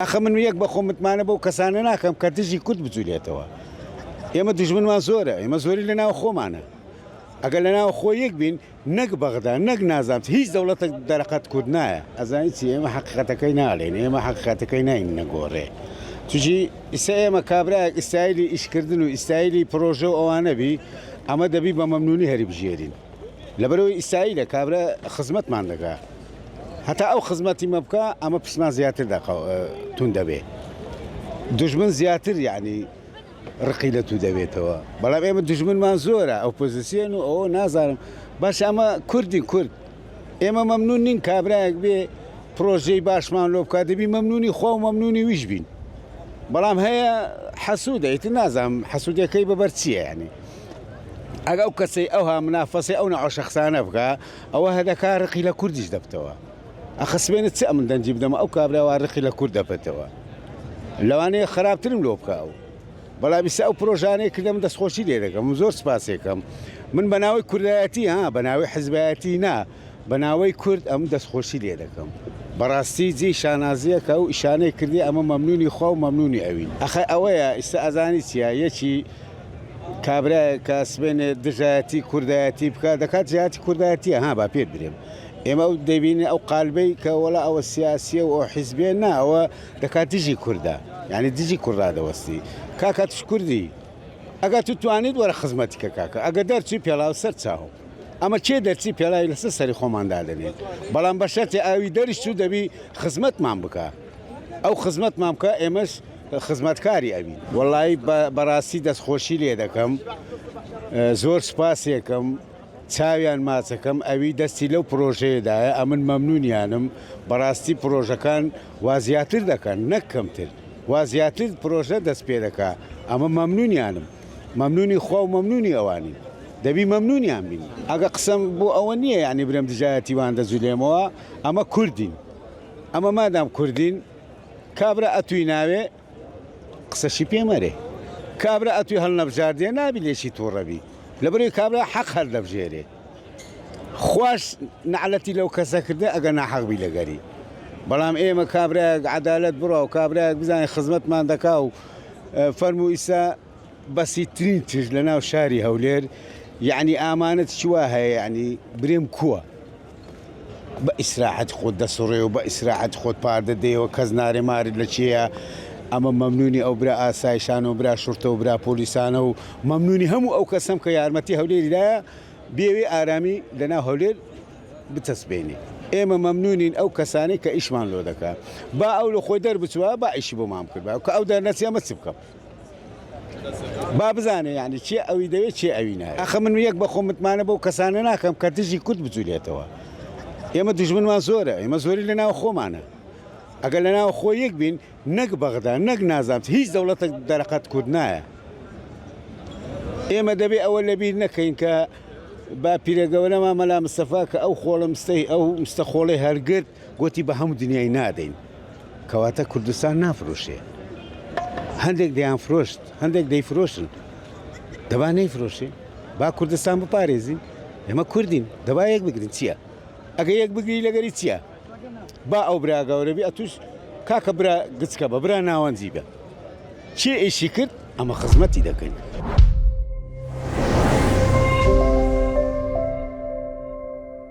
ئەخە من یەک بە خۆم متمانە بەو کەسانە ناکەم کە دژی کورد بجوولێتەوە. ئێمە دژمنمان زۆرە، ئێمە زۆری لە ناو خۆمانە. ئەگەر لە ناو خۆ یەک بین نەک بەغدا نەک نازانم هیچ دەوڵەتێک دەرەقەت کورد نایە. ئەزانی چی ئێمە حەقیقەتەکەی ناڵێن، ئێمە حەقیقەتەکەی ناین نەگۆڕێ. تووشی ئیسا ئێمە کابراایەک ئیسرائیلی ئیشکردن و ئیسرائیلی پرۆژە و ئەوانە بی ئەمە دەبی بە مەمنونی هەری بژێرین. لەبەرەوەی ئیسرائیلە کابرا خزمەتمان دەکا. هەتا ئەو خزمەتی مە بکە ئەمە پسمان زیاتر تون دەبێ. دژمن زیاتر یعنی ڕقی لە تو دەبێتەوە. بەڵام ئێمە دژمنمان زۆرە ئۆپۆزیسیۆن و ئەوە نازانم. باش ئەمە کوردی کورد. ئێمە مەمنون نین کابراایەک بێ پرۆژەی باشمان لۆ بکات دەبی مەمنونی خوا و مەمنونی ویش بین. بەڵام هەیە حەسوودە ئیتر نازانم حەسوودەکەی بەبەر چییە یعنی. ئەگە ئەو کەسەی ئەوها منافەسەی ئەو نەعۆ شەخسانە بکە ئەوە هەدەکا ڕقی لە کوردیش دەبتەوە. ئەخسبێنێت چ ئەمن دەنجی بدەمە ئەو کابراوە ڕقی لە کورد دەبێتەوە. لەوانەیە خراپترم لۆ بکەوە. بەڵام ئیسا ئەو پرۆژانەی کردم دەستخۆشی لێ دەکەم زۆر سپاسێکم. من بە ناوەی کوردایەتی بە ناوەی حزبایەتی نا بە ناوەی کورد ئەم دەستخۆشی لێ دەکەم. بەڕاستی جێی شانازیەکە و ئیشانەی کردی ئەمە مەمنونی خوا و مەمنونی ئەوین. ئەخە ئەوەیە ئیستا ئەزانی چیە یەکی کابراایە کە سبێنێ دژایەتی کوردایەتی بکات دەکات جیاتی کوردایەتیە با پێت برێم. ئێمە ئەو دەبینێ ئەو قالبەی کە وەڵا ئەوە سیاسیە و ئەو حیزبێن نا ئەوە دەکات دژی کووردە یعنی دژی کوڕا دەوەستی کاکاتش کوردی ئەگەر تو توانیت وەرە خزمەتیکە کاکە ئەگە دەرچی پێڵاو سەر چاو ئەمە چێ دەرچی پێڵاوی لەسەر سەری خۆماندا دەنێت بەڵام بە شەرتی ئاوی دەریش تو دەبی خزمەتمان بکە ئەو خزمەتمان بکە ئێمەش خزمەتکاری ئەبین وەڵی بەڕاستی دەستخۆشی لێ دەکەم زۆر سپاسێکم چاویان ماچەکەم ئەوی دەستی لەو پرۆژەیەدایە ئەمن مەمنونیانم بەڕاستی پرۆژەکان وازیاتر دەکەن نەک کەمتر وازیاتر پرۆژە دەست پێ دەکا ئەمە مەمنونیانم مەمنونی خوا و مەمنونی ئەوانی دەبی مەمنونیان بین ئەگە قسەم بۆ ئەوە نییە یعنی برم دژایەتیوان دەزولێمەوە ئەمە کوردین ئەمە مادام کوردین کابرا ئەتوی ناوێ قسەشی پێمەرێ کابرا ئەتوی هەڵنەبژاردێ نابی لێشی تووڕەبی لەبەرەوەی کابرا حەق هەر دەبژێرێ خوش نعلەتی لەو کەسە کردە ئەگە ناحەقبی لەگەری بەڵام ئێمە کابراایەک عەدالەت بڕە و کابراایەک بزانێ خزمەتمان دەکا و فەرموو ئیسا بەسیترین تژ لە ناو شاری هەولێر یعنی ئامانەت چوا هەیە یعنی برێم کووە بە ئیسراحەت خۆت دەسوڕێ و بە ئیسراحەت خۆت پار دەدەیەوە کەس نارێمارت لە چییە ئەمە مەمنونی ئەو برا ئاسایشانە و برا شورتە و برا پۆلیسانە و مەمنونی هەموو ئەو کەسم کە یارمەتی هەولێریدایە بێوێ ئارامی لەناو هەولێر بتەسبێنی ئێمە مەمنونین ئەو کەسانی کە ئیشمان لۆ دەکات با ئەو لە خۆی دەربچووە با ئیشی بۆمان کرد کە ئەو دەرنەچی ئەمە چ بکەم با بزانێ یعنی چێ ئەوی دەوێت چێ ئەوی نایە ئەخە من یەک بە خۆم متمانە بەو کەسانە ناکەم کە دژی کورد بجوولێتەوە ئێمە دژمنمان زۆرە ئێمە زۆری لە ناو خۆمانە ئەگەر لە ناو خۆ یەک بین نەک بەغدا نەک نازانم هیچ دەوڵەتێک دەرەقەت کورد نایە ئێمە دەبێ ئەوە لەبیر نەکەین کە با پیرەگەورەمان مەلا مستەفا کە ئەو خۆڵە مستەی ئەو مستەخۆڵی هەرگرت گوتی بە هەموو دنیای نادەین کەواتە کوردستان نافرۆشێ هەندێک دەیان فرۆشت هەندێک دەیفرۆشن دەبا نەیفرۆشێ با کوردستان بپارێزین ئێمە کوردین دەبا یەک بگرین چییە ئەگە یەک بگری لەگەری چییە با ئەو براگەورەبی ئەتوش کاکە برا گچکە بە برا ناوەنجی بە چی ئیشی کرد ئەمە خزمەتی دەکەین